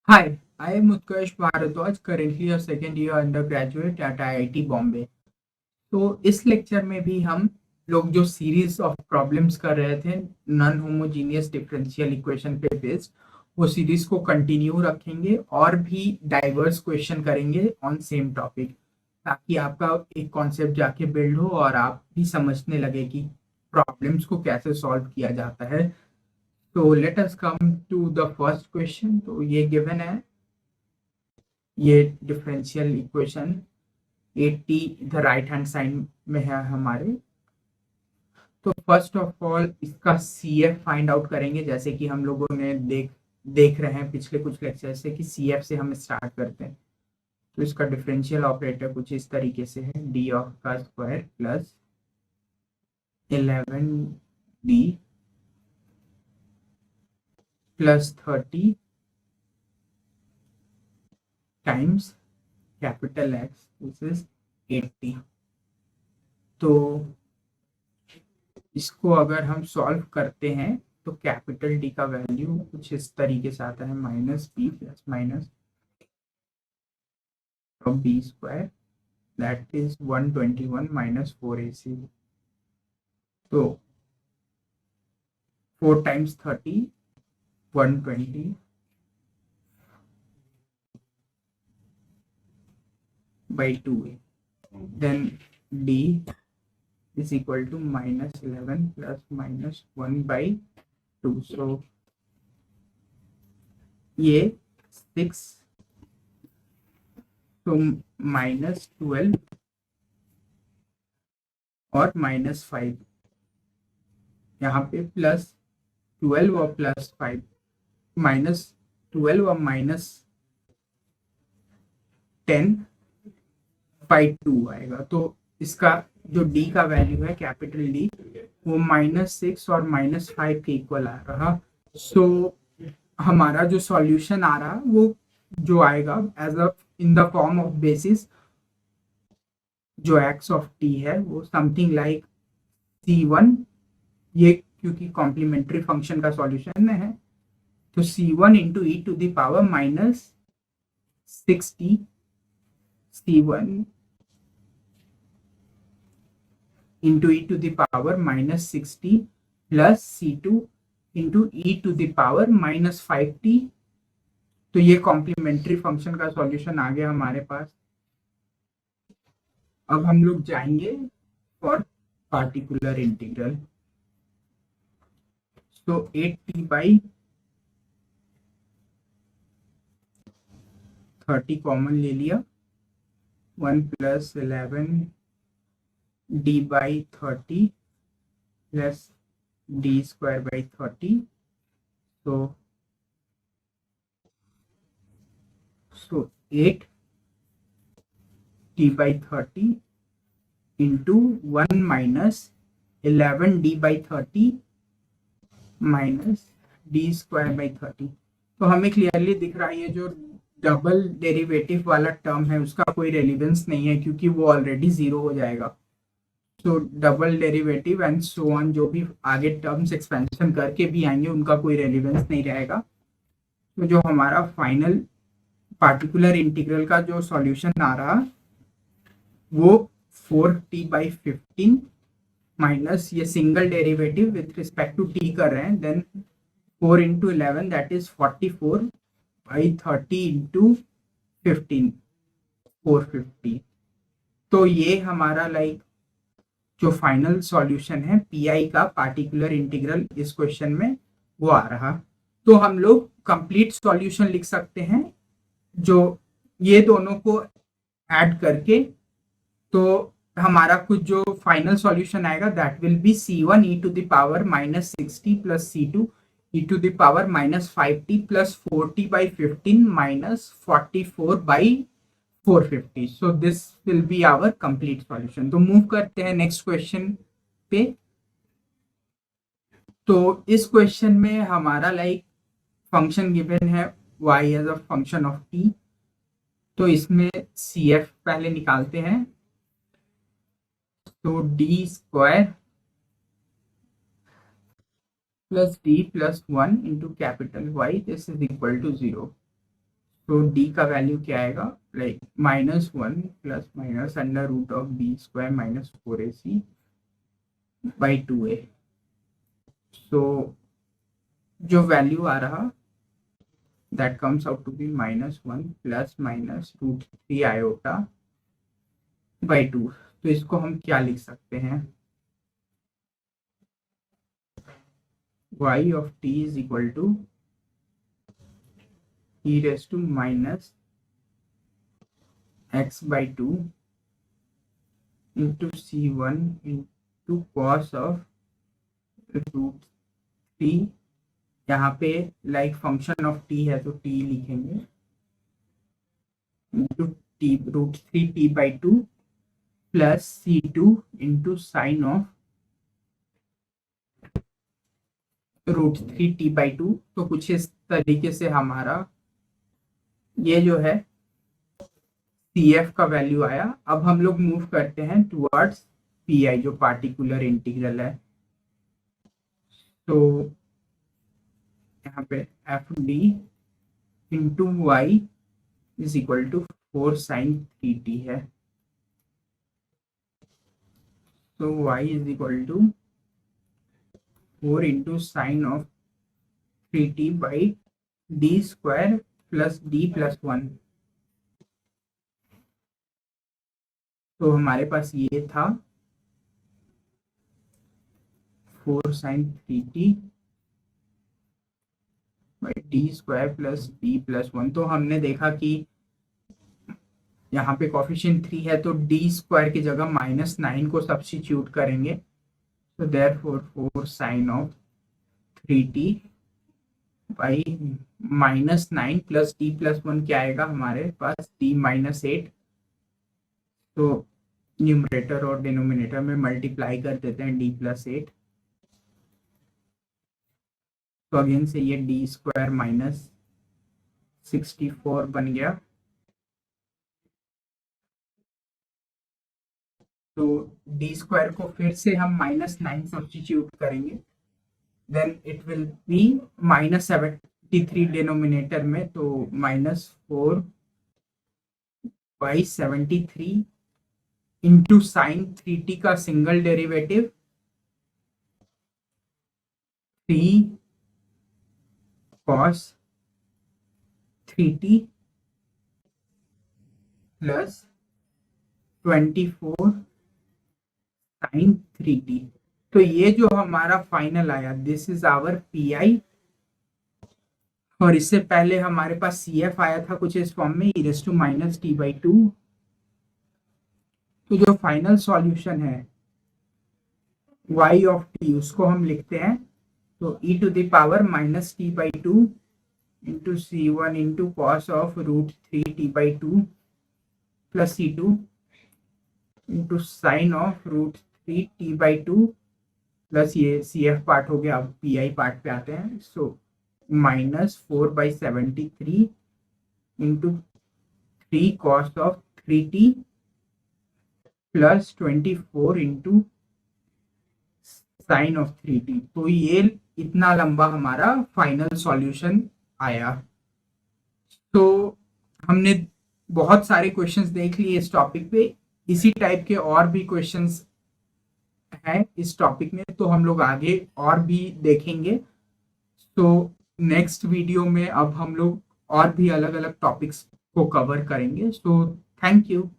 Hi, I am Utkarsh Bharadwaj, currently a second year undergraduate at IIT Bombay. तो इस lecture में भी हम लोग जो सीरीज ऑफ प्रॉब्लम्स कर रहे थे नॉन होमोजीनियस डिफरेंशियल इक्वेशन पे बेस्ड, वो सीरीज को कंटिन्यू रखेंगे और भी डाइवर्स क्वेश्चन करेंगे ऑन सेम टॉपिक, ताकि आपका एक कॉन्सेप्ट जाके बिल्ड हो और आप भी समझने लगे कि प्रॉब्लम्स को कैसे सॉल्व किया जाता है। तो let us come to the first question. तो ये गिवन है, ये डिफरेंशियल इक्वेशन 80 इधर राइट हैंड साइड में है हमारे। तो फर्स्ट ऑफ ऑल इसका सी एफ फाइंड आउट करेंगे, जैसे कि हम लोगों ने देख रहे हैं पिछले कुछ लेक्चर से कि सी एफ से हम स्टार्ट करते हैं। तो इसका डिफरेंशियल ऑपरेटर कुछ इस तरीके से है, डी ऑफ का square plus 11d plus 30 times capital x, this is 80। तो इसको अगर हम सॉल्व करते हैं तो कैपिटल डी का वैल्यू कुछ इस तरीके से आता है, minus B plus minus B square, that is 121 minus 4ac। तो 4 times 30 120 by 2a, then d is equal to minus 11 plus minus 1 by 2। so ये 6, तो माइनस 12 और माइनस 5, यहाँ पे प्लस 12 और प्लस 5, माइनस 12 और माइनस 10 बाई 2 आएगा। तो इसका जो डी का वैल्यू है कैपिटल डी, वो -6 और -5 के इक्वल आ रहा। सो हमारा जो सॉल्यूशन आ रहा वो जो आएगा as a in the form of basis, जो एक्स ऑफ टी है वो समथिंग लाइक C1। ये क्योंकि कॉम्प्लीमेंट्री फंक्शन का सॉल्यूशन में है, तो C1 into e to the power -60, C1 into e to the power -60 plus C2 into e to the power -5t। तो ये कॉम्प्लीमेंट्री फंक्शन का सॉल्यूशन आ गया हमारे पास। अब हम लोग जाएंगे फॉर पार्टिकुलर इंटीग्रल। तो 8t बाई 30 कॉमन ले लिया, 1 plus 11d by 30 plus d square by 30। तो 8t by 30 into 1 minus 11d by 30 minus D square by 30। तो हमें क्लियरली दिख रहा है ये जो डबल डेरिवेटिव वाला टर्म है उसका कोई रेलिवेंस नहीं है, क्योंकि वो ऑलरेडी जीरो हो जाएगा। तो double derivative and so on जो भी आगे टर्म्स एक्सपेंशन करके भी आएंगे उनका कोई रेलिवेंस नहीं रहेगा। तो जो हमारा फाइनल पार्टिकुलर इंटीग्रल का जो सॉल्यूशन आ रहा वो 4t/15 माइनस ये single derivative with respect to T कर रहे हैं, then 4 into 11 that is 44/30 into 15, 450। तो ये हमारा लाइक जो फाइनल सॉल्यूशन है पीआई का पार्टिकुलर इंटीग्रल इस क्वेश्चन में वो आ रहा। तो हम लोग कंप्लीट सॉल्यूशन लिख सकते हैं जो ये दोनों को ऐड करके। तो हमारा कुछ जो फाइनल सॉल्यूशन आएगा that will be C1 e to the power -60 plus C2 e to the power -5t plus 40/15 minus 44/450। So this will be our complete solution. तो मूव करते हैं नेक्स्ट क्वेश्चन पे। तो इस क्वेश्चन में हमारा लाइक फंक्शन गिवन है y as a function of t। तो इसमें CF पहले निकालते हैं। तो D square plus D plus 1 into capital Y, this is equal to 0। तो डी का वैल्यू क्या आएगा, like -1 plus minus under root of B square minus 4ac by 2a। So जो वैल्यू आ रहा that comes out to be -1 plus minus √3 iota by 2। तो इसको हम क्या लिख सकते हैं, y of t is equal to e raised to minus x by 2 into c1 into cos of √3। यहाँ पे लाइक फंक्शन ऑफ t है तो t लिखेंगे into T √3t by 2 plus c2 into sine of √3t by 2। तो कुछ इस तरीके से हमारा ये जो है CF का वैल्यू आया। अब हम लोग मूव करते हैं टुवर्ड्स PI जो पार्टिकुलर इंटीग्रल है। तो यहाँ पे FD into Y is equal to 4 sin 3t है। तो y is equal to 4 into sine of 3t by D square plus D plus 1। तो हमारे पास ये था 4 sin 3t by D square plus D plus 1। तो हमने देखा कि यहाँ पे कॉफिशिएंट 3 है तो डी स्क्वायर की जगह -9 को सब्स्टिट्यूट करेंगे। तो therefore 4 sin of 3t by -9 plus D plus 1 क्या आएगा हमारे पास d -8। तो न्यूमरेटर और डिनोमिनेटर में मल्टीप्लाई कर देते हैं d प्लस 8। तो अगेन से ये डी स्क्वायर माइनस 64 बन गया। तो डी स्क्वायर को फिर से हम -9 सब्स्टिट्यूट करेंगे, then it will be -73 denominator में। तो -4 बाई 73 इंटू साइन 3t का single derivative 3 cos 3t plus 24 sin 3t। तो ये जो हमारा फाइनल आया दिस इज आवर PI। और इससे पहले हमारे पास CF आया था कुछ इस फॉर्म में e⁻t/2। तो जो फाइनल सॉल्यूशन है y ऑफ t उसको हम लिखते हैं तो e⁻t/2 into c1 into cos of √3t/2 plus c2 into sine of √3t/2 plus ये CF पार्ट हो गया। अब PI पार्ट पे आते हैं। सो -4/73 into 3 cos of 3t plus 24 into sine of 3t। तो ये इतना लंबा हमारा फाइनल सॉल्यूशन आया। तो हमने बहुत सारे क्वेश्चंस देख लिए इस टॉपिक पे। इसी टाइप के और भी क्वेश्चंस हैं इस टॉपिक में, तो हम लोग आगे और भी देखेंगे। तो नेक्स्ट वीडियो में अब हम लोग और भी अलग अलग टॉपिक्स को कवर करेंगे। So thank you.